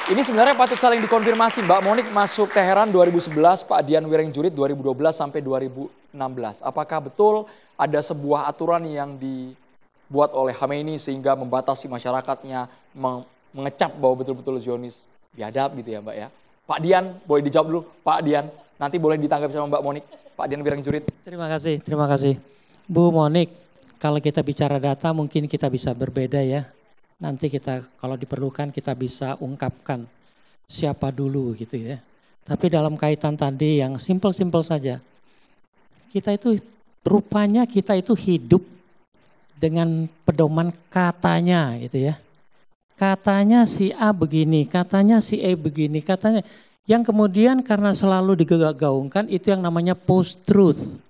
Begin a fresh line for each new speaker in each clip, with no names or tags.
Ini sebenarnya patut saling dikonfirmasi. Mbak Monik masuk Teheran 2011, Pak Dian Wirenjurit 2012 sampai 2016. Apakah betul ada sebuah aturan yang dibuat oleh Khamenei sehingga membatasi masyarakatnya, mengecap bahwa betul-betul Zionis biadab gitu ya Mbak ya. Pak Dian, boleh dijawab dulu Pak Dian. Nanti boleh ditanggapi sama Mbak Monik. Pak Dian Wirenjurit.
Terima kasih. Bu Monik, kalau kita bicara data mungkin kita bisa berbeda ya. Nanti kita kalau diperlukan kita bisa ungkapkan siapa dulu gitu ya. Tapi dalam kaitan tadi yang simpel-simpel saja. Rupanya kita itu hidup dengan pedoman katanya gitu ya. Katanya si A begini, katanya si E begini, katanya. Yang kemudian karena selalu digaungkan itu yang namanya post-truth.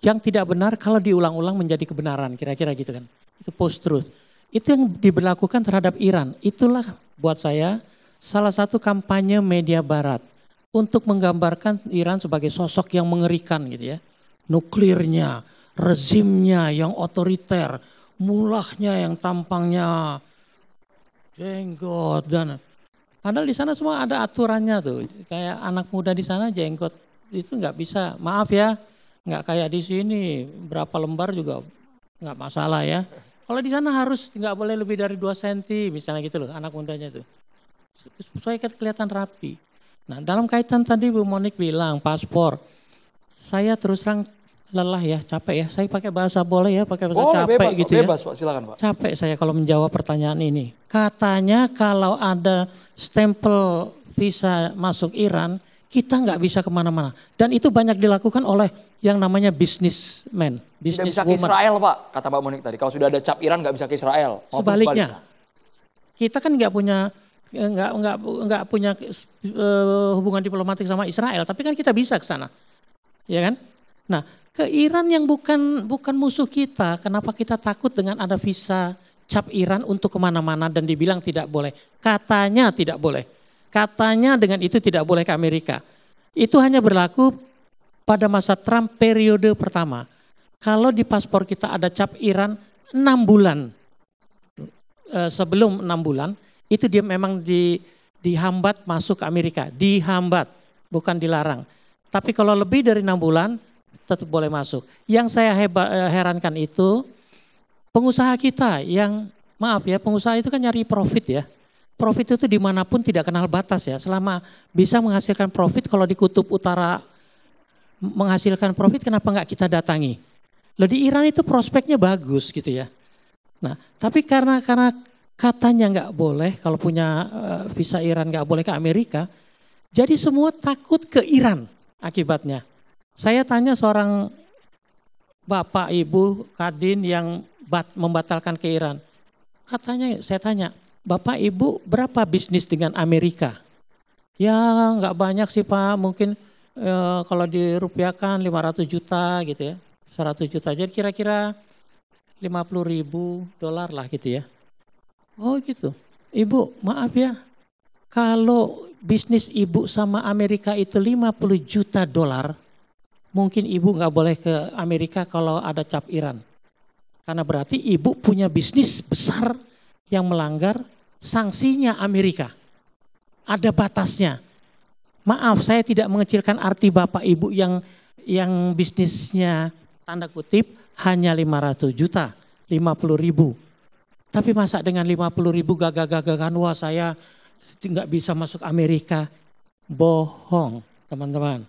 Yang tidak benar kalau diulang-ulang menjadi kebenaran, kira-kira gitu kan. Itu post-truth. Itu yang diberlakukan terhadap Iran. Itulah buat saya salah satu kampanye media barat untuk menggambarkan Iran sebagai sosok yang mengerikan gitu ya. Nuklirnya, rezimnya yang otoriter, mulahnya yang tampangnya jenggot dan padahal di sana semua ada aturannya tuh. Kayak anak muda di sana jenggot itu nggak bisa, maaf ya, nggak kayak di sini berapa lembar juga nggak masalah ya. Kalau di sana harus nggak boleh lebih dari 2 cm misalnya gitu loh anak mudanya tuh. Supaya kelihatan rapi. Nah dalam kaitan tadi Bu Monik bilang paspor. Saya terus terang lelah ya, capek ya. Saya pakai bahasa boleh ya, pakai bahasa capek
bebas,
gitu
bebas,
ya.
Pak, silakan Pak.
Capek saya kalau menjawab pertanyaan ini. Katanya kalau ada stempel visa masuk Iran, kita nggak bisa kemana-mana. Dan itu banyak dilakukan oleh yang namanya businessman,
Tidak bisa ke Israel Pak, kata Mbak Monik tadi. Kalau sudah ada cap Iran nggak bisa ke Israel.
Sebaliknya, kita kan nggak punya hubungan diplomatik sama Israel, tapi kan kita bisa ke sana, ya kan? Nah, ke Iran yang bukan musuh kita, kenapa kita takut dengan ada visa cap Iran untuk kemana-mana dan dibilang tidak boleh? Katanya tidak boleh. Katanya dengan itu tidak boleh ke Amerika. Itu hanya berlaku pada masa Trump periode pertama. Kalau di paspor kita ada cap Iran 6 bulan. Sebelum 6 bulan, itu dia memang dihambat masuk ke Amerika. Dihambat, bukan dilarang. Tapi kalau lebih dari 6 bulan, tetap boleh masuk. Yang saya herankan itu, pengusaha kita yang, maaf ya, pengusaha itu kan nyari profit ya. Profit itu dimanapun tidak kenal batas ya. Selama bisa menghasilkan profit, kalau di kutub utara menghasilkan profit, kenapa nggak kita datangi? Loh di Iran itu prospeknya bagus gitu ya. Nah, tapi karena katanya nggak boleh, kalau punya visa Iran nggak boleh ke Amerika, jadi semua takut ke Iran akibatnya. Saya tanya seorang bapak, ibu, kadin yang membatalkan ke Iran. Katanya, saya tanya, bapak, ibu berapa bisnis dengan Amerika? Ya nggak banyak sih Pak, mungkin kalau dirupiahkan 500 juta gitu ya. 100 juta, jadi kira-kira 50.000 dolar lah gitu ya. Oh gitu, ibu maaf ya, kalau bisnis ibu sama Amerika itu 50 juta dolar, mungkin ibu nggak boleh ke Amerika kalau ada cap Iran. Karena berarti ibu punya bisnis besar yang melanggar sanksinya Amerika. Ada batasnya. Maaf, saya tidak mengecilkan arti bapak ibu yang bisnisnya tanda kutip hanya 500 juta, 50.000. Tapi masa dengan 50.000 gagah-gagahan, wah saya nggak bisa masuk Amerika. Bohong teman-teman.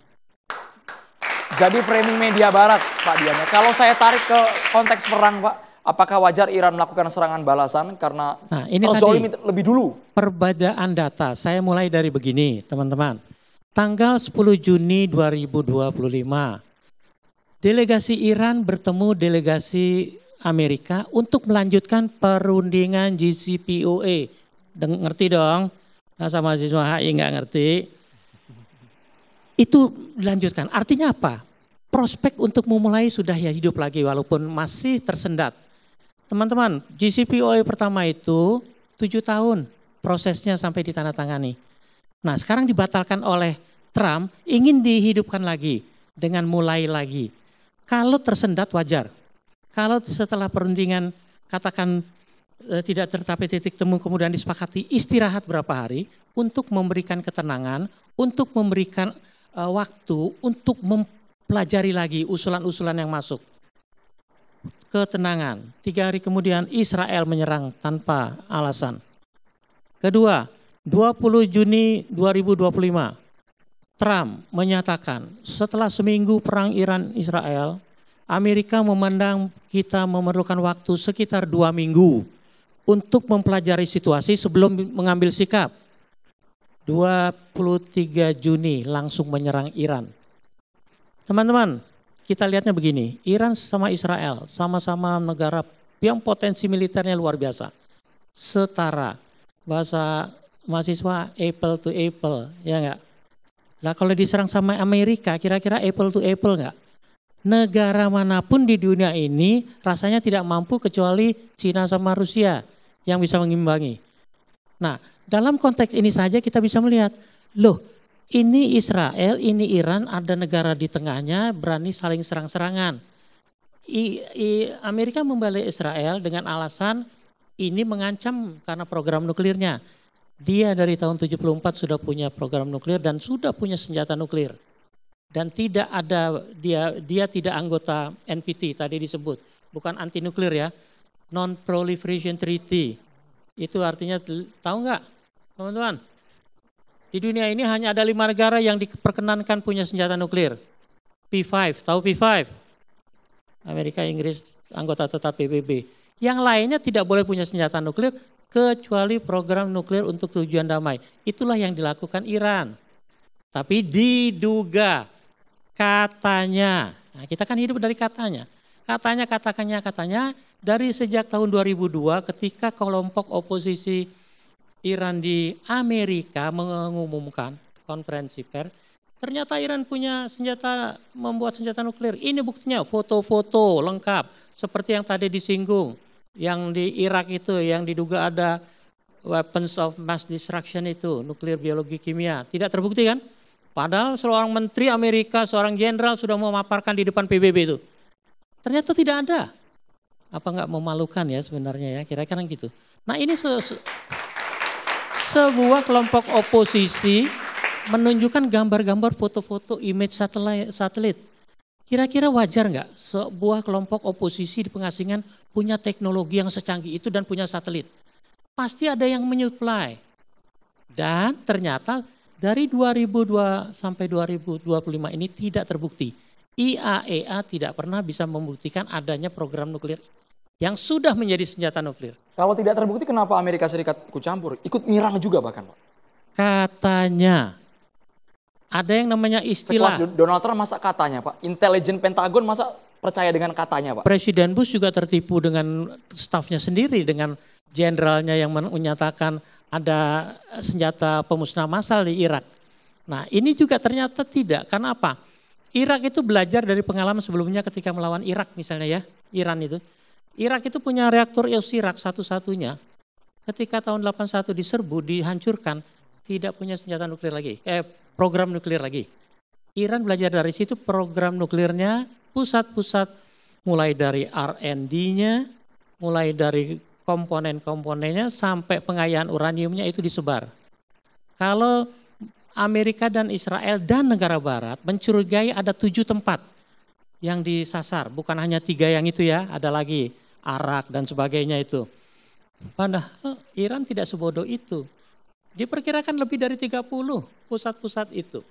Jadi framing media barat Pak Dian. Kalau saya tarik ke konteks perang Pak, apakah wajar Iran melakukan serangan balasan karena
ini tadi
lebih dulu?
Perbedaan data, saya mulai dari begini teman-teman. Tanggal 10 Juni 2025, delegasi Iran bertemu delegasi Amerika untuk melanjutkan perundingan JCPOA. Ngerti dong? Masa mahasiswa HI nggak ngerti? Itu dilanjutkan. Artinya apa? Prospek untuk memulai sudah ya hidup lagi walaupun masih tersendat. Teman-teman, JCPOA pertama itu 7 tahun prosesnya sampai ditandatangani. Nah sekarang dibatalkan oleh Trump, ingin dihidupkan lagi dengan mulai lagi. Kalau tersendat wajar. Kalau setelah perundingan katakan tidak tercapai titik temu kemudian disepakati istirahat berapa hari untuk memberikan ketenangan, untuk memberikan waktu untuk mempelajari lagi usulan-usulan yang masuk. Ketenangan. 3 hari kemudian Israel menyerang tanpa alasan. Kedua, 20 Juni 2025, Trump menyatakan setelah seminggu perang Iran-Israel, Amerika memandang kita memerlukan waktu sekitar 2 minggu untuk mempelajari situasi sebelum mengambil sikap. 23 Juni langsung menyerang Iran. Teman-teman, kita lihatnya begini, Iran sama Israel sama-sama negara yang potensi militernya luar biasa. Setara, bahasa mahasiswa apple to apple, ya enggak? Nah kalau diserang sama Amerika, kira-kira apple to apple enggak? Negara manapun di dunia ini rasanya tidak mampu kecuali Cina sama Rusia yang bisa mengimbangi. Nah dalam konteks ini saja kita bisa melihat, loh ini Israel, ini Iran, ada negara di tengahnya berani saling serang-serangan. Amerika membalik Israel dengan alasan ini mengancam karena program nuklirnya. Dia dari tahun 74 sudah punya program nuklir dan sudah punya senjata nuklir. Dan tidak ada, dia tidak anggota NPT tadi disebut, bukan anti nuklir ya, Non-Proliferation Treaty. Itu artinya tahu nggak teman-teman? Di dunia ini hanya ada 5 negara yang diperkenankan punya senjata nuklir. P5, tahu P5? Amerika, Inggris, anggota tetap PBB. Yang lainnya tidak boleh punya senjata nuklir kecuali program nuklir untuk tujuan damai. Itulah yang dilakukan Iran. Tapi diduga, katanya, nah kita kan hidup dari katanya. Katanya, dari sejak tahun 2002 ketika kelompok oposisi Iran di Amerika mengumumkan konferensi pers, ternyata Iran punya membuat senjata nuklir. Ini buktinya, foto-foto lengkap seperti yang tadi disinggung, yang di Irak itu yang diduga ada weapons of mass destruction itu, nuklir, biologi, kimia, tidak terbukti kan? Padahal seorang menteri Amerika, seorang jenderal sudah memaparkan di depan PBB itu. Ternyata tidak ada. Apa enggak memalukan ya sebenarnya ya, kira-kira gitu. Nah ini sebuah kelompok oposisi menunjukkan gambar-gambar foto-foto image satelit. Kira-kira wajar nggak sebuah kelompok oposisi di pengasingan punya teknologi yang secanggih itu dan punya satelit? Pasti ada yang menyuplai. Dan ternyata dari 2002 sampai 2025 ini tidak terbukti. IAEA tidak pernah bisa membuktikan adanya program nuklir yang sudah menjadi senjata nuklir.
Kalau tidak terbukti kenapa Amerika Serikat ikut campur? Ikut nyerang juga bahkan Pak?
Katanya. Ada yang namanya istilah.
Sekelas Donald Trump masa katanya Pak? Intelijen Pentagon masa percaya dengan katanya Pak?
Presiden Bush juga tertipu dengan stafnya sendiri, dengan jenderalnya yang menyatakan ada senjata pemusnah massal di Irak. Nah ini juga ternyata tidak. Karena apa? Irak itu belajar dari pengalaman sebelumnya ketika melawan Irak misalnya ya, Iran itu. Irak itu punya reaktor Osirak satu-satunya. Ketika tahun 81 diserbu, dihancurkan, tidak punya senjata nuklir lagi, program nuklir lagi. Iran belajar dari situ program nuklirnya, pusat-pusat mulai dari R&D-nya, mulai dari komponen-komponennya sampai pengayaan uraniumnya itu disebar. Kalau Amerika dan Israel dan negara barat mencurigai ada 7 tempat yang disasar, bukan hanya 3 yang itu ya, ada lagi Arak dan sebagainya itu. Padahal Iran tidak sebodoh itu. Diperkirakan lebih dari 30 pusat-pusat itu.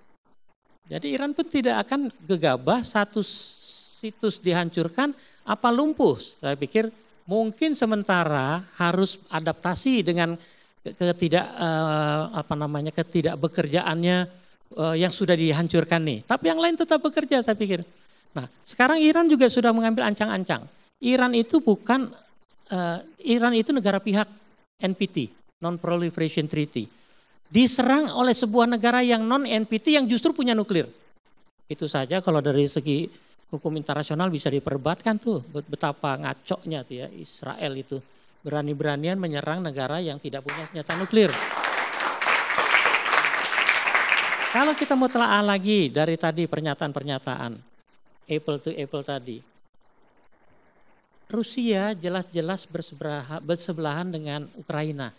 Jadi Iran pun tidak akan gegabah satu situs dihancurkan apa lumpuh. Saya pikir mungkin sementara harus adaptasi dengan ketidakbekerjaannya yang sudah dihancurkan nih. Tapi yang lain tetap bekerja saya pikir. Nah sekarang Iran juga sudah mengambil ancang-ancang. Iran itu negara pihak NPT, Non-Proliferation Treaty. Diserang oleh sebuah negara yang non-NPT yang justru punya nuklir. Itu saja kalau dari segi hukum internasional bisa diperdebatkan tuh betapa ngacoknya tuh ya Israel itu. Berani-beranian menyerang negara yang tidak punya senjata nuklir. Kalau kita mau telaah lagi dari tadi pernyataan-pernyataan apple to apple tadi. Rusia jelas-jelas bersebelahan dengan Ukraina.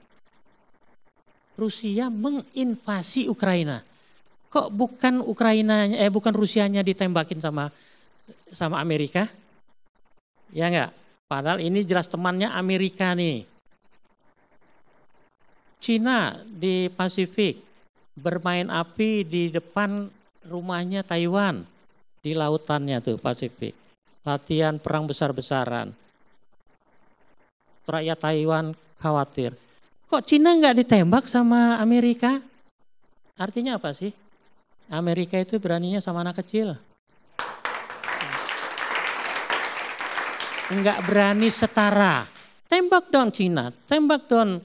Rusia menginvasi Ukraina. Kok bukan bukan Rusianya ditembakin sama Amerika? Ya enggak? Padahal ini jelas temannya Amerika nih. Cina di Pasifik bermain api di depan rumahnya Taiwan di lautannya tuh Pasifik. Latihan perang besar-besaran. Rakyat Taiwan khawatir. Kok Cina nggak ditembak sama Amerika? Artinya apa sih? Amerika itu beraninya sama anak kecil. Enggak berani setara. Tembak dong Cina, tembak dong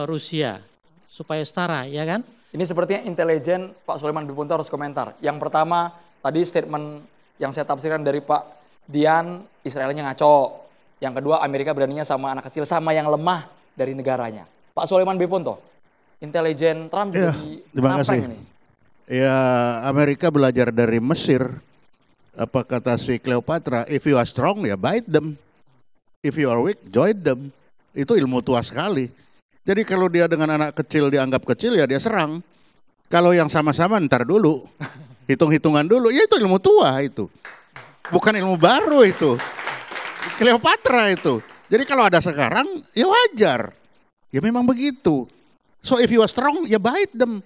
Rusia supaya setara, ya kan?
Ini sepertinya intelijen Pak Sulaiman Bipunto harus komentar. Yang pertama, tadi statement yang saya tafsirkan dari Pak Dian, Israelnya ngaco. Yang kedua, Amerika beraninya sama anak kecil, sama yang lemah dari negaranya. Pak Sulaiman Bipunto, intelijen Trump juga
terima kasih.
Ini.
Ya, Amerika belajar dari Mesir. Apa kata si Cleopatra, if you are strong ya bite them. If you are weak, join them. Itu ilmu tua sekali. Jadi kalau dia dengan anak kecil dianggap kecil ya dia serang. Kalau yang sama-sama ntar dulu. Hitung-hitungan dulu, ya itu ilmu tua itu. Bukan ilmu baru itu. Cleopatra itu. Jadi kalau ada sekarang ya wajar. Ya memang begitu. So if you are strong ya bite them.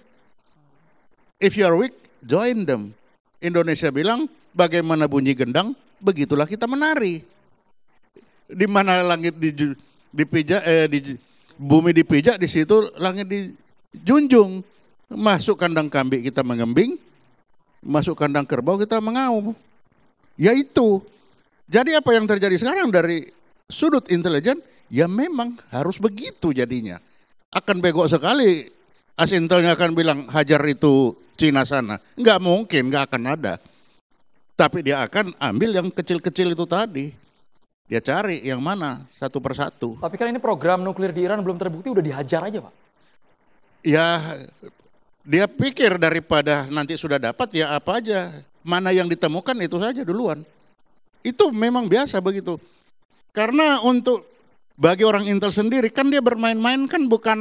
If you are weak, join them. Indonesia bilang, bagaimana bunyi gendang, begitulah kita menari. Di mana langit dipijak, bumi dipijak, di situ langit dijunjung. Masuk kandang kambing kita mengembing, masuk kandang kerbau kita mengaum. Ya itu. Jadi apa yang terjadi sekarang dari sudut intelijen, ya memang harus begitu jadinya. Akan bego sekali, Asintelnya akan bilang hajar itu Cina sana. Enggak mungkin, enggak akan ada. Tapi dia akan ambil yang kecil-kecil itu tadi. Dia cari yang mana satu persatu.
Tapi kan ini program nuklir di Iran belum terbukti, udah dihajar aja Pak.
Ya dia pikir daripada nanti sudah dapat ya apa aja. Mana yang ditemukan itu saja duluan. Itu memang biasa begitu. Karena untuk bagi orang Intel sendiri kan dia bermain-main kan bukan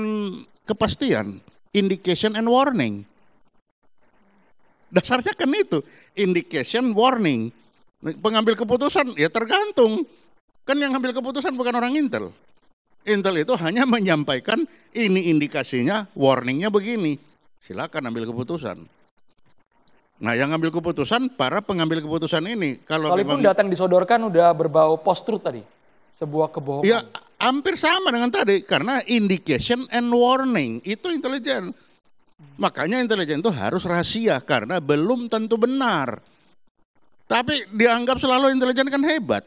kepastian. Indication and warning. Dasarnya kan itu, indication, warning. Pengambil keputusan ya tergantung. Kan yang ngambil keputusan bukan orang Intel. Intel itu hanya menyampaikan ini indikasinya, warningnya begini. Silakan ambil keputusan. Nah yang ngambil keputusan, para pengambil keputusan ini.
Walaupun data yang disodorkan udah berbau post-truth tadi. Sebuah kebohongan.
Ya hampir sama dengan tadi. Karena indication and warning, itu intelijen. Makanya intelijen itu harus rahasia karena belum tentu benar. Tapi dianggap selalu intelijen kan hebat.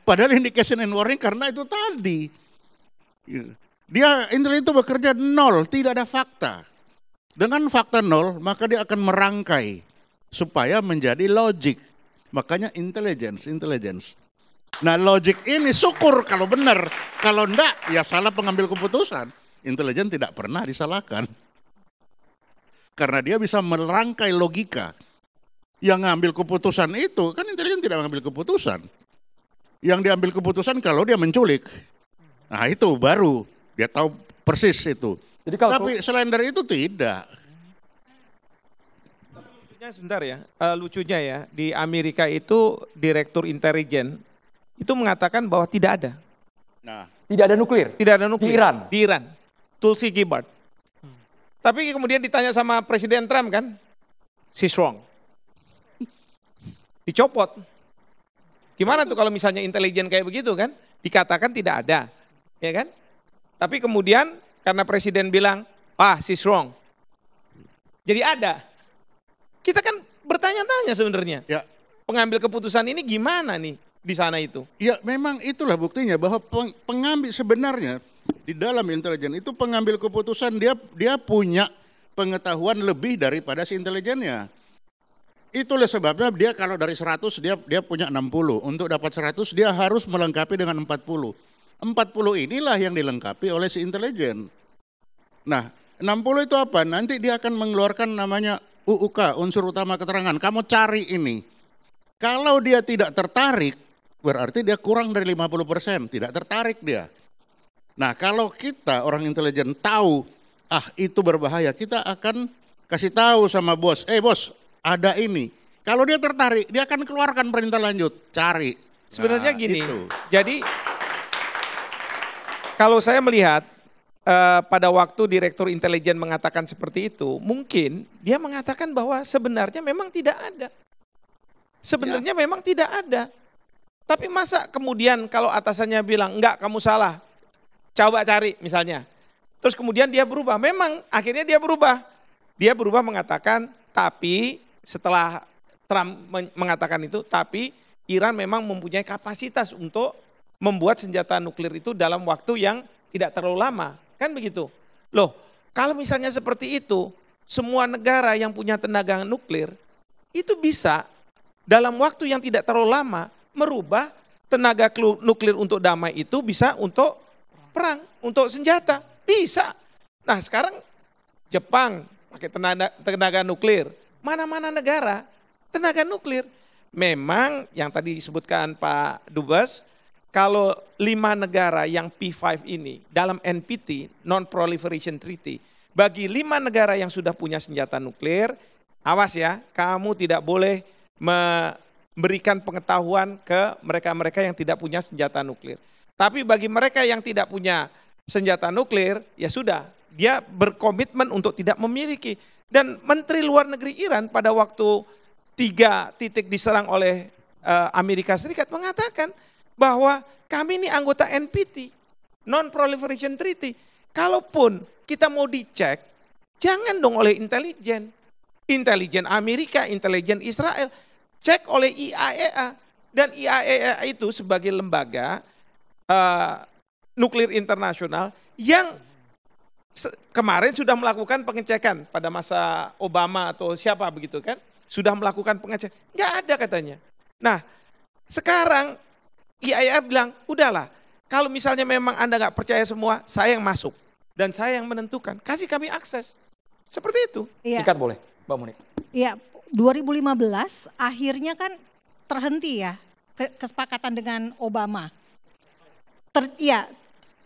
Padahal indication and warning karena itu tadi. Dia intelijen itu bekerja nol, tidak ada fakta. Dengan fakta nol maka dia akan merangkai supaya menjadi logik. Makanya intelligence. Nah logik ini syukur kalau benar. Kalau enggak ya salah pengambil keputusan. Intelijen tidak pernah disalahkan. Karena dia bisa merangkai logika. Yang ngambil keputusan itu, kan intelijen tidak mengambil keputusan. Yang diambil keputusan kalau dia menculik. Nah itu baru, dia tahu persis itu.
Jadi kalau
tapi selain dari itu tidak.
Lucunya sebentar ya, lucunya ya, di Amerika itu direktur intelijen itu mengatakan bahwa tidak ada.
Nah,
tidak ada nuklir?
Tidak ada nuklir.
Di Iran?
Tulsi Gabbard. Tapi kemudian ditanya sama Presiden Trump kan, she's wrong. Dicopot. Gimana tuh kalau misalnya intelijen kayak begitu kan, dikatakan tidak ada, ya kan? Tapi kemudian karena Presiden bilang, she's wrong. Jadi ada. Kita kan bertanya-tanya sebenarnya.
ya,
Pengambil keputusan ini gimana nih di sana itu?
ya memang itulah buktinya bahwa pengambil sebenarnya di dalam intelijen itu pengambil keputusan dia punya pengetahuan lebih daripada si intelijennya. Itulah sebabnya dia kalau dari 100 dia punya 60. Untuk dapat 100 dia harus melengkapi dengan 40. 40 inilah yang dilengkapi oleh si intelijen. Nah 60 itu apa? Nanti dia akan mengeluarkan namanya UUK, unsur utama keterangan. Kamu cari ini. Kalau dia tidak tertarik, berarti dia kurang dari 50%, tidak tertarik dia. Nah kalau kita orang intelijen tahu, itu berbahaya, kita akan kasih tahu sama bos, bos ada ini. Kalau dia tertarik, dia akan keluarkan perintah lanjut, cari.
Sebenarnya
Nah,
gini,
itu.
jadi kalau saya melihat pada waktu Direktur Intelijen mengatakan seperti itu, mungkin dia mengatakan bahwa sebenarnya memang tidak ada. Sebenarnya memang tidak ada. Tapi masa kemudian kalau atasannya bilang, enggak kamu salah, coba cari misalnya. Terus kemudian dia berubah, memang akhirnya dia berubah. Dia berubah mengatakan, tapi setelah Trump mengatakan itu, tapi Iran memang mempunyai kapasitas untuk membuat senjata nuklir itu dalam waktu yang tidak terlalu lama. Kan begitu. Loh, kalau misalnya seperti itu, semua negara yang punya tenaga nuklir, itu bisa dalam waktu yang tidak terlalu lama merubah tenaga nuklir untuk damai itu bisa untuk perang, untuk senjata. Bisa. Nah sekarang Jepang pakai tenaga nuklir. Mana-mana negara tenaga nuklir. Memang yang tadi disebutkan Pak Dubes, kalau 5 negara yang P5 ini dalam NPT, Non-Proliferation Treaty, bagi 5 negara yang sudah punya senjata nuklir, awas ya, kamu tidak boleh memberikan pengetahuan ke mereka-mereka yang tidak punya senjata nuklir. Tapi bagi mereka yang tidak punya senjata nuklir, ya sudah, dia berkomitmen untuk tidak memiliki. Dan Menteri Luar Negeri Iran pada waktu 3 titik diserang oleh Amerika Serikat mengatakan bahwa kami ini anggota NPT, Non-Proliferation Treaty. Kalaupun kita mau dicek, jangan dong oleh intelijen. Intelijen Amerika, intelijen Israel, cek oleh IAEA. Dan IAEA itu sebagai lembaga nuklir internasional yang kemarin sudah melakukan pengecekan pada masa Obama atau siapa begitu kan, sudah melakukan pengecekan, nggak ada katanya. Nah sekarang IAEA bilang, udahlah kalau misalnya memang Anda nggak percaya semua, saya yang masuk dan saya yang menentukan, kasih kami akses. Seperti itu.
Iya. Singkat boleh, Mbak Monik.
Iya, 2015 akhirnya kan terhenti ya kesepakatan dengan Obama.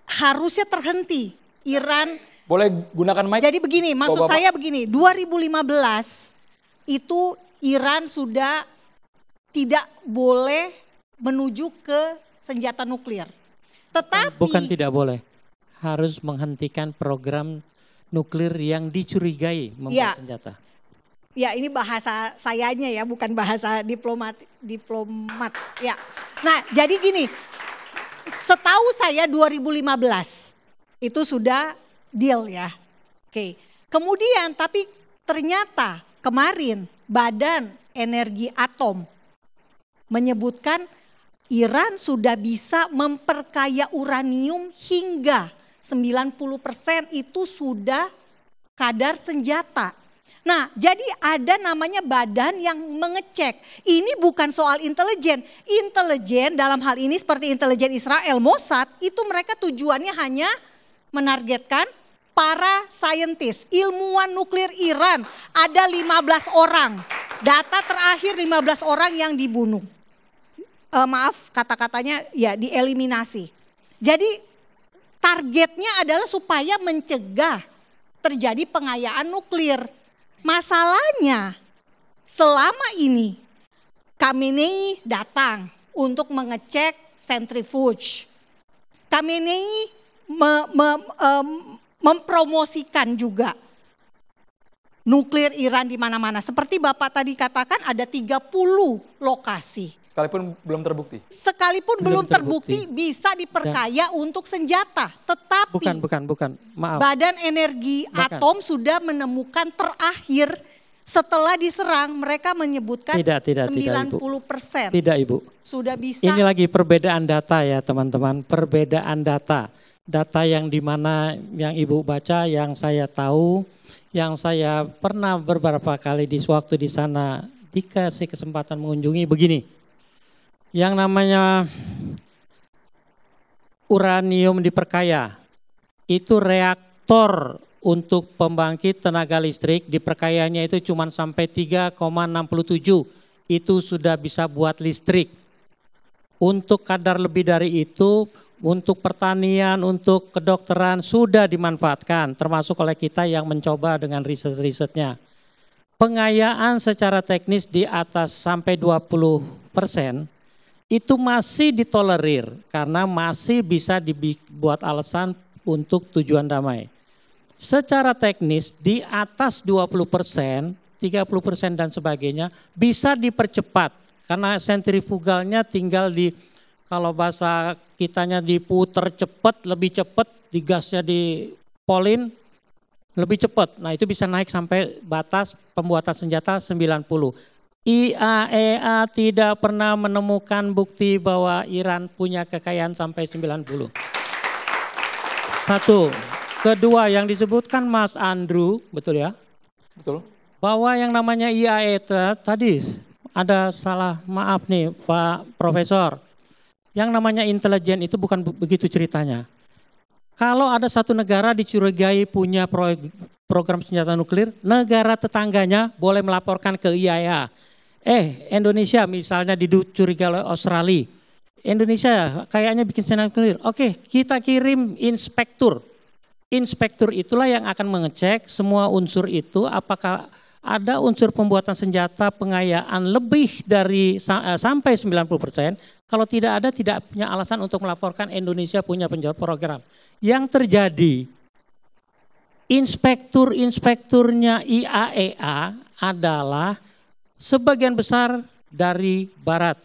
Harusnya terhenti. Iran.
Boleh gunakan mic?
Jadi begini, maksud saya begini, 2015 itu Iran sudah tidak boleh menuju ke senjata nuklir. Tetapi
bukan tidak boleh, harus menghentikan program nuklir yang dicurigai membuat senjata.
Ya ini bahasa sayanya ya, bukan bahasa diplomat. Ya. Nah jadi gini, setahu saya 2015 itu sudah deal ya. Oke. Kemudian tapi ternyata kemarin Badan Energi Atom menyebutkan Iran sudah bisa memperkaya uranium hingga 90% itu sudah kadar senjata. Nah, jadi ada namanya badan yang mengecek. Ini bukan soal intelijen. Intelijen dalam hal ini seperti intelijen Israel, Mossad, itu mereka tujuannya hanya menargetkan para saintis, ilmuwan nuklir Iran. Ada 15 orang. Data terakhir 15 orang yang dibunuh. Maaf kata-katanya ya dieliminasi. Jadi targetnya adalah supaya mencegah terjadi pengayaan nuklir. Masalahnya selama ini Khamenei datang untuk mengecek centrifuge. Khamenei mempromosikan juga nuklir Iran di mana-mana. Seperti Bapak tadi katakan ada 30 lokasi.
Sekalipun belum terbukti.
Sekalipun belum terbukti bisa diperkaya untuk senjata. Tetapi
bukan. Maaf.
Badan Energi Atom sudah menemukan terakhir setelah diserang mereka menyebutkan
tidak,
90%.
Tidak Ibu.
Sudah bisa.
Ini lagi perbedaan data ya teman-teman. Perbedaan data. Data yang dimana yang Ibu baca, yang saya tahu, yang saya pernah beberapa kali di waktu di sana dikasih kesempatan mengunjungi begini. Yang namanya uranium diperkaya, itu reaktor untuk pembangkit tenaga listrik diperkayanya itu cuma sampai 3,67, itu sudah bisa buat listrik. Untuk kadar lebih dari itu, untuk pertanian, untuk kedokteran sudah dimanfaatkan, termasuk oleh kita yang mencoba dengan riset-risetnya. Pengayaan secara teknis di atas sampai 20% itu masih ditolerir karena masih bisa dibuat alasan untuk tujuan damai. Secara teknis di atas 20%, 30% dan sebagainya bisa dipercepat karena sentrifugalnya tinggal kalau bahasa kitanya diputer cepat, lebih cepat, digasnya di polin lebih cepat. Nah itu bisa naik sampai batas pembuatan senjata 90. IAEA tidak pernah menemukan bukti bahwa Iran punya kekayaan sampai 90. Satu. Kedua yang disebutkan Mas Andrew, betul ya?
Betul.
Bahwa yang namanya IAEA tadi ada salah, maaf nih Pak Profesor. Yang namanya intelijen itu bukan begitu ceritanya. Kalau ada satu negara dicurigai punya program senjata nuklir, negara tetangganya boleh melaporkan ke IAEA. Indonesia misalnya dicurigai oleh Australia. Indonesia kayaknya bikin senjata nuklir. Oke, kita kirim inspektur. Inspektur itulah yang akan mengecek semua unsur itu apakah ada unsur pembuatan senjata pengayaan lebih dari sampai 90%. Kalau tidak ada, tidak punya alasan untuk melaporkan Indonesia punya program. Yang terjadi, inspekturnya IAEA adalah sebagian besar dari Barat.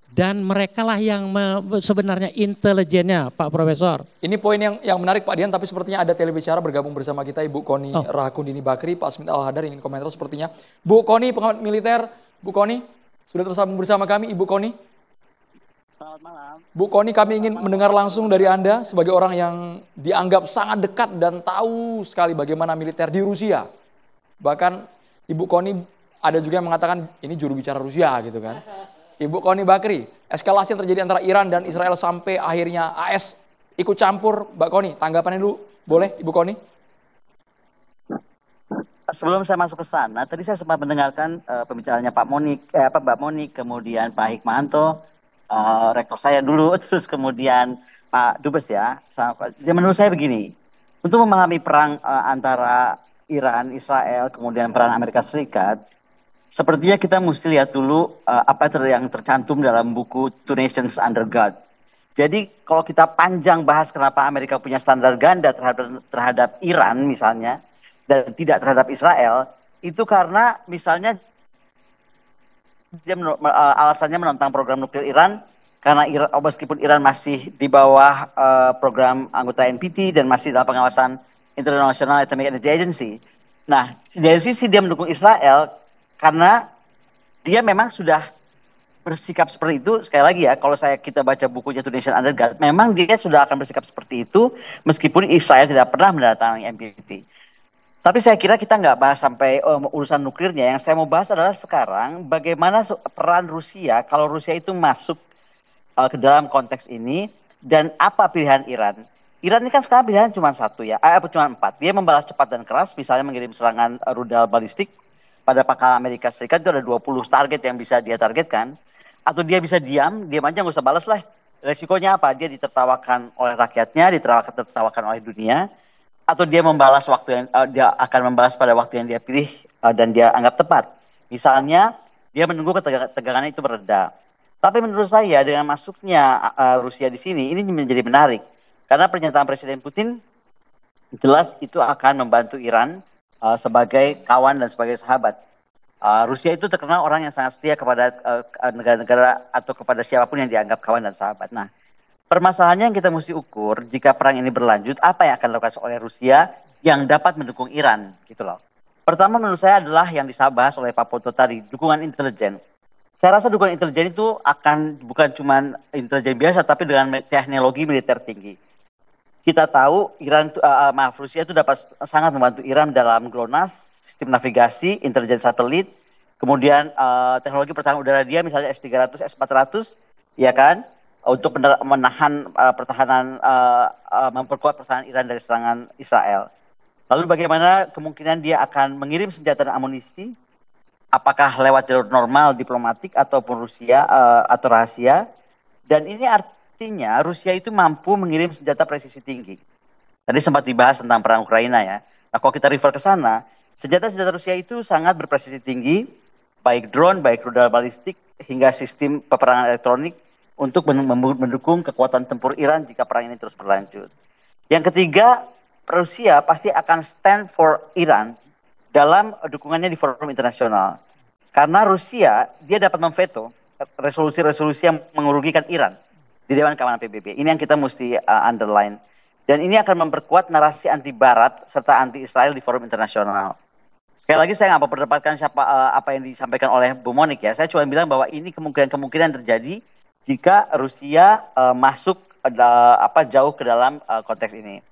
Dan mereka lah yang sebenarnya intelijennya, Pak Profesor.
Ini poin yang menarik Pak Dian, tapi sepertinya ada telebicara bergabung bersama kita Ibu Koni Rahakundini Bakri, Pak Smit Al-Hadar ingin komentar sepertinya. Bu Koni, pengamat militer, Bu Koni, sudah tersambung bersama kami Ibu Koni.
Selamat malam.
Bu Koni, kami ingin mendengar langsung dari Anda sebagai orang yang dianggap sangat dekat dan tahu sekali bagaimana militer di Rusia. Bahkan Ibu Koni ada juga yang mengatakan ini juru bicara Rusia gitu kan. Ibu Koni Bakri, eskalasi yang terjadi antara Iran dan Israel sampai akhirnya AS ikut campur. Mbak Koni, tanggapannya dulu boleh Ibu Koni?
Sebelum saya masuk ke sana, tadi saya sempat mendengarkan pembicaraannya Mbak Monik, kemudian Pak Hikmahanto, rektor saya dulu, terus kemudian Pak Dubes ya. Menurut saya begini, untuk memahami perang antara Iran, Israel, kemudian perang Amerika Serikat, sepertinya kita mesti lihat dulu apa yang tercantum dalam buku Two Nations Under God. Jadi kalau kita panjang bahas kenapa Amerika punya standar ganda terhadap Iran misalnya, dan tidak terhadap Israel, itu karena misalnya dia alasannya menentang program nuklir Iran, karena meskipun Iran masih di bawah program anggota NPT dan masih dalam pengawasan International Atomic Energy Agency. Nah, dari sisi dia mendukung Israel, karena dia memang sudah bersikap seperti itu. Sekali lagi ya, kalau kita baca bukunya Two Nations Under God, memang dia sudah akan bersikap seperti itu meskipun Israel tidak pernah menandatangani NPT. Tapi saya kira kita nggak bahas sampai urusan nuklirnya. Yang saya mau bahas adalah sekarang bagaimana peran Rusia kalau Rusia itu masuk ke dalam konteks ini dan apa pilihan Iran. Iran ini kan sekarang pilihan cuma satu ya, cuma 4. Dia membalas cepat dan keras, misalnya mengirim serangan rudal balistik. Pada pangkalan Amerika Serikat itu ada 20 target yang bisa dia targetkan. Atau dia bisa diam aja nggak usah balas lah. Resikonya apa? Dia ditertawakan oleh rakyatnya, ditertawakan oleh dunia. Atau dia membalas dia akan membalas pada waktu yang dia pilih dan dia anggap tepat. Misalnya dia menunggu ketegangan itu mereda. Tapi menurut saya dengan masuknya Rusia di sini ini menjadi menarik. Karena pernyataan Presiden Putin jelas itu akan membantu Iran sebagai kawan dan sebagai sahabat. Rusia itu terkenal orang yang sangat setia kepada negara-negara atau kepada siapapun yang dianggap kawan dan sahabat. Nah, permasalahannya yang kita mesti ukur jika perang ini berlanjut, apa yang akan dilakukan oleh Rusia yang dapat mendukung Iran, gitu loh. Pertama menurut saya adalah yang disabas oleh Pak Poto tadi, dukungan intelijen. Saya rasa dukungan intelijen itu akan bukan cuma intelijen biasa, tapi dengan teknologi militer tinggi. Kita tahu Rusia itu dapat sangat membantu Iran dalam GLONASS, sistem navigasi, intelijen satelit, kemudian teknologi pertahanan udara dia misalnya S-300, S-400, ya kan, untuk menahan memperkuat pertahanan Iran dari serangan Israel. Lalu bagaimana kemungkinan dia akan mengirim senjata dan amunisi, apakah lewat jalur normal diplomatik ataupun Rusia atau rahasia. Dan ini artinya Rusia itu mampu mengirim senjata presisi tinggi. Tadi sempat dibahas tentang perang Ukraina ya. Nah kalau kita refer ke sana, senjata-senjata Rusia itu sangat berpresisi tinggi, baik drone, baik rudal balistik, hingga sistem peperangan elektronik untuk mendukung kekuatan tempur Iran jika perang ini terus berlanjut. Yang ketiga, Rusia pasti akan stand for Iran dalam dukungannya di forum internasional. Karena Rusia, dia dapat memveto resolusi-resolusi yang mengurugikan Iran di Dewan Keamanan PBB. Ini yang kita mesti underline. Dan ini akan memperkuat narasi anti Barat serta anti Israel di forum internasional. Sekali lagi saya nggak memperdebatkan apa yang disampaikan oleh Bu Monik ya. Saya cuma bilang bahwa ini kemungkinan terjadi jika Rusia masuk jauh ke dalam konteks ini.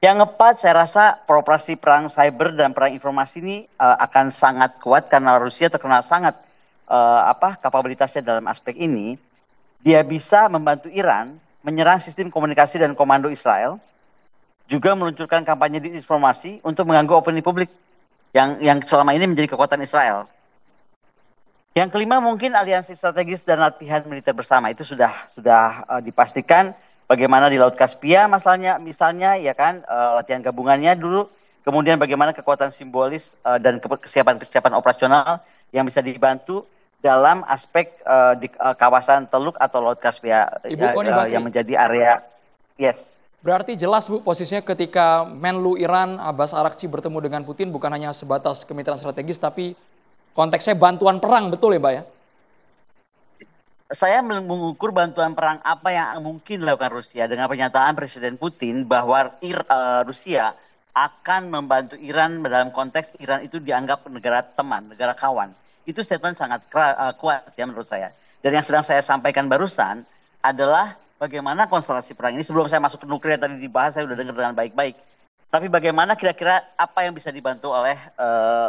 Yang keempat, saya rasa operasi perang cyber dan perang informasi ini akan sangat kuat karena Rusia terkenal sangat kapabilitasnya dalam aspek ini. Dia bisa membantu Iran menyerang sistem komunikasi dan komando Israel, juga meluncurkan kampanye disinformasi untuk mengganggu opini publik yang selama ini menjadi kekuatan Israel. Yang kelima mungkin aliansi strategis dan latihan militer bersama itu sudah dipastikan. Bagaimana di Laut Kaspia misalnya ya kan latihan gabungannya dulu, kemudian bagaimana kekuatan simbolis dan kesiapan operasional yang bisa dibantu dalam aspek di kawasan Teluk atau Laut Kaspia yang menjadi area. Yes.
Berarti jelas Bu posisinya ketika Menlu Iran Abbas Araghchi bertemu dengan Putin bukan hanya sebatas kemitraan strategis tapi konteksnya bantuan perang, betul ya Mbak ya?
Saya mengukur bantuan perang apa yang mungkin dilakukan Rusia dengan pernyataan Presiden Putin bahwa Rusia akan membantu Iran dalam konteks Iran itu dianggap negara teman, negara kawan. Itu statement sangat kuat ya menurut saya. Dan yang sedang saya sampaikan barusan adalah bagaimana konstelasi perang ini, sebelum saya masuk ke nuklir tadi dibahas, saya sudah dengar dengan baik-baik. Tapi bagaimana kira-kira apa yang bisa dibantu oleh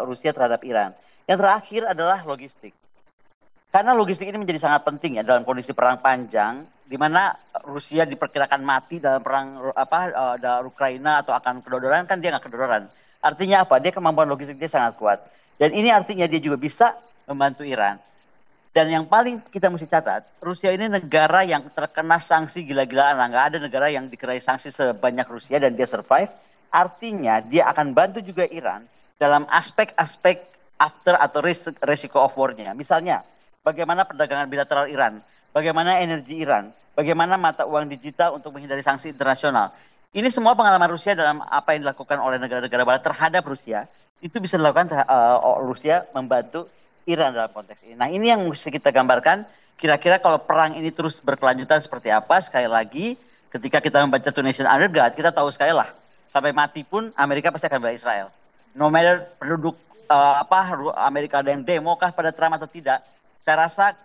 Rusia terhadap Iran. Yang terakhir adalah logistik. Karena logistik ini menjadi sangat penting ya dalam kondisi perang panjang, di mana Rusia diperkirakan mati dalam perang Ukraina atau akan kedodoran, kan dia nggak kedodoran. Artinya apa? Dia kemampuan logistik dia sangat kuat. Dan ini artinya dia juga bisa membantu Iran. Dan yang paling kita mesti catat, Rusia ini negara yang terkena sanksi gila-gilaan. Nggak ada negara yang dikenai sanksi sebanyak Rusia dan dia survive. Artinya dia akan bantu juga Iran dalam aspek-aspek after atau resiko of war-nya. Misalnya, bagaimana perdagangan bilateral Iran, bagaimana energi Iran, bagaimana mata uang digital untuk menghindari sanksi internasional. Ini semua pengalaman Rusia dalam apa yang dilakukan oleh negara-negara Barat terhadap Rusia, itu bisa dilakukan Rusia membantu Iran dalam konteks ini. Nah ini yang mesti kita gambarkan, kira-kira kalau perang ini terus berkelanjutan seperti apa, sekali lagi ketika kita membaca Two Nations Under God, kita tahu sekali lah, sampai mati pun Amerika pasti akan bela Israel. No matter penduduk Amerika ada yang demo kah pada Trump atau tidak, saya rasa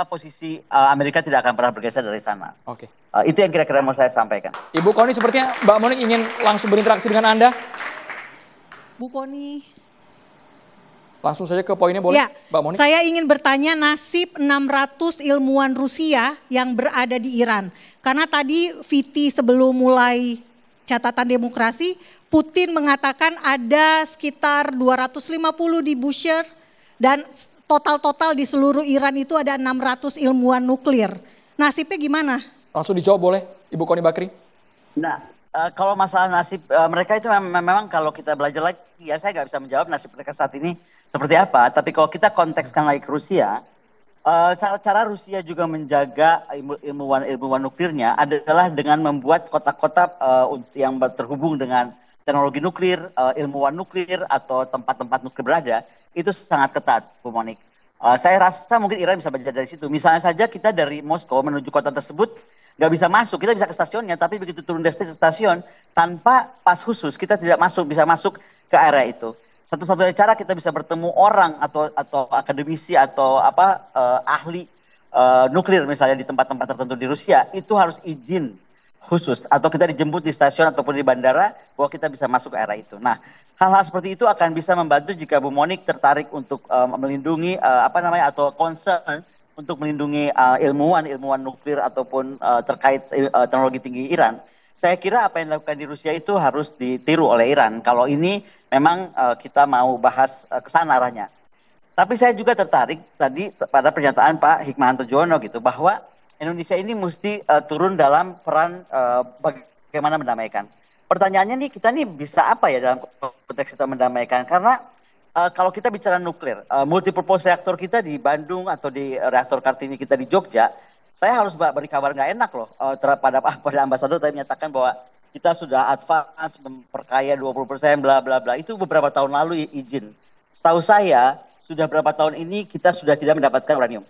posisi Amerika tidak akan pernah bergeser dari sana.
Oke.
Itu yang kira-kira mau saya sampaikan.
Ibu Koni, sepertinya Mbak Monik ingin langsung berinteraksi dengan Anda.
Bu Koni.
Langsung saja ke poinnya boleh,
Ya,
Mbak Monik?
saya ingin bertanya nasib 600 ilmuwan Rusia yang berada di Iran. Karena tadi Viti sebelum mulai catatan demokrasi, Putin mengatakan ada sekitar 250 di Bushehr dan total-total di seluruh Iran itu ada 600 ilmuwan nuklir. Nasibnya gimana?
Langsung dijawab boleh, Ibu Koni Bakri?
Nah, kalau masalah nasib mereka itu memang kalau kita belajar lagi, ya saya nggak bisa menjawab nasib mereka saat ini seperti apa. Tapi kalau kita kontekskan lagi ke Rusia, cara Rusia juga menjaga ilmuwan nuklirnya adalah dengan membuat kotak-kotak yang terhubung dengan teknologi nuklir, ilmuwan nuklir atau tempat-tempat nuklir berada, itu sangat ketat, Bu Monik. Saya rasa mungkin Iran bisa belajar dari situ. Misalnya saja kita dari Moskow menuju kota tersebut nggak bisa masuk, kita bisa ke stasiunnya, tapi begitu turun dari stasiun tanpa pas khusus kita tidak bisa masuk ke area itu. Satu-satunya cara kita bisa bertemu orang atau akademisi atau ahli nuklir misalnya di tempat-tempat tertentu di Rusia, itu harus izin khusus atau kita dijemput di stasiun ataupun di bandara bahwa kita bisa masuk ke area itu. Nah, hal-hal seperti itu akan bisa membantu jika Bu Monik tertarik untuk melindungi atau concern untuk melindungi ilmuwan nuklir ataupun terkait teknologi tinggi Iran. Saya kira apa yang dilakukan di Rusia itu harus ditiru oleh Iran. Kalau ini memang kita mau bahas ke sana arahnya. Tapi saya juga tertarik tadi pada pernyataan Pak Hikmahanto Juwono gitu bahwa Indonesia ini mesti turun dalam peran bagaimana mendamaikan. Pertanyaannya nih, kita nih bisa apa ya dalam konteks kita mendamaikan? Karena kalau kita bicara nuklir, multipurpose reaktor kita di Bandung atau di reaktor Kartini kita di Jogja, saya harus beri kabar nggak enak loh pada ambasador tadi menyatakan bahwa kita sudah advance memperkaya 20% bla bla bla. Itu beberapa tahun lalu izin. Setahu saya sudah berapa tahun ini kita sudah tidak mendapatkan uranium.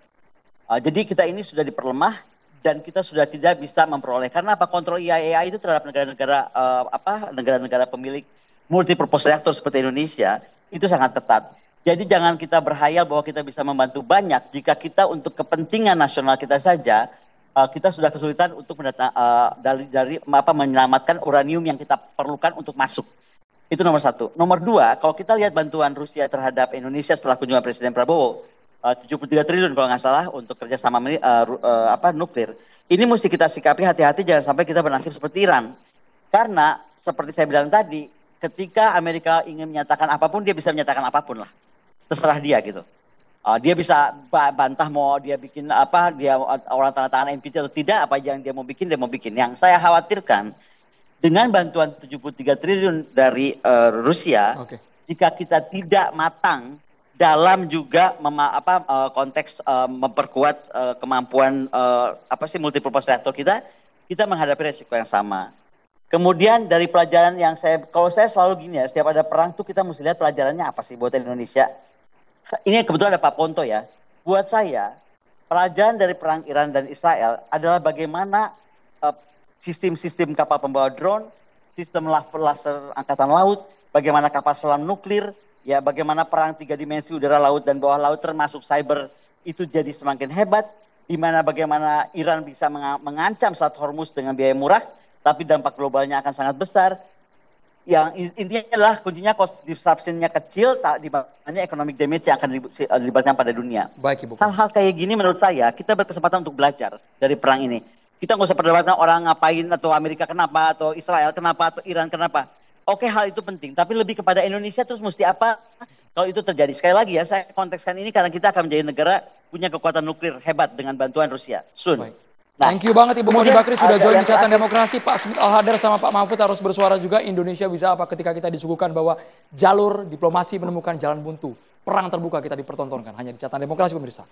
Jadi kita ini sudah diperlemah dan kita sudah tidak bisa memperoleh. Karena apa? Kontrol IAEA itu terhadap negara-negara pemilik multipurpose reaktor seperti Indonesia itu sangat ketat. Jadi jangan kita berhayal bahwa kita bisa membantu banyak jika kita untuk kepentingan nasional kita saja kita sudah kesulitan untuk menyelamatkan uranium yang kita perlukan untuk masuk. Itu nomor satu. Nomor dua, kalau kita lihat bantuan Rusia terhadap Indonesia setelah kunjungan Presiden Prabowo, 73 triliun kalau nggak salah untuk kerjasama nuklir. Ini mesti kita sikapi hati-hati, jangan sampai kita bernasib seperti Iran. Karena seperti saya bilang tadi, ketika Amerika ingin menyatakan apapun, dia bisa menyatakan apapun lah. Terserah dia gitu. Dia bisa bantah mau dia bikin dia orang tanda tangan NPT atau tidak, apa yang dia mau bikin. Yang saya khawatirkan dengan bantuan 73 triliun dari Rusia, jika kita tidak matang dalam juga konteks memperkuat kemampuan multipurpose reaktor kita menghadapi resiko yang sama. Kemudian dari pelajaran yang kalau saya selalu gini ya, setiap ada perang tuh kita mesti lihat pelajarannya apa sih buat Indonesia. Ini kebetulan ada Pak Ponto ya. Buat saya, pelajaran dari perang Iran dan Israel adalah bagaimana sistem-sistem kapal pembawa drone, sistem laser angkatan laut, bagaimana kapal selam nuklir, ya bagaimana perang 3 dimensi udara, laut, dan bawah laut termasuk cyber itu jadi semakin hebat, di mana bagaimana Iran bisa mengancam Selat Hormuz dengan biaya murah, tapi dampak globalnya akan sangat besar. Yang intinya adalah kuncinya cost disruption-nya kecil, dibandingnya economic damage yang akan dilibatkan pada dunia.
Baik, Ibu.
Hal-hal kayak gini menurut saya kita berkesempatan untuk belajar dari perang ini. Kita nggak usah perdebatkan orang ngapain atau Amerika kenapa atau Israel kenapa atau Iran kenapa. Oke, hal itu penting, tapi lebih kepada Indonesia terus mesti apa kalau itu terjadi. Sekali lagi ya, saya kontekskan ini karena kita akan menjadi negara punya kekuatan nuklir hebat dengan bantuan Rusia.
Baik. Nah, thank you banget Ibu Moni Bakri sudah join di Catatan Demokrasi. Pak Smith Al-Hadar sama Pak Mahfud harus bersuara juga. Indonesia bisa apa ketika kita disuguhkan bahwa jalur diplomasi menemukan jalan buntu. Perang terbuka kita dipertontonkan hanya di Catatan Demokrasi pemirsa.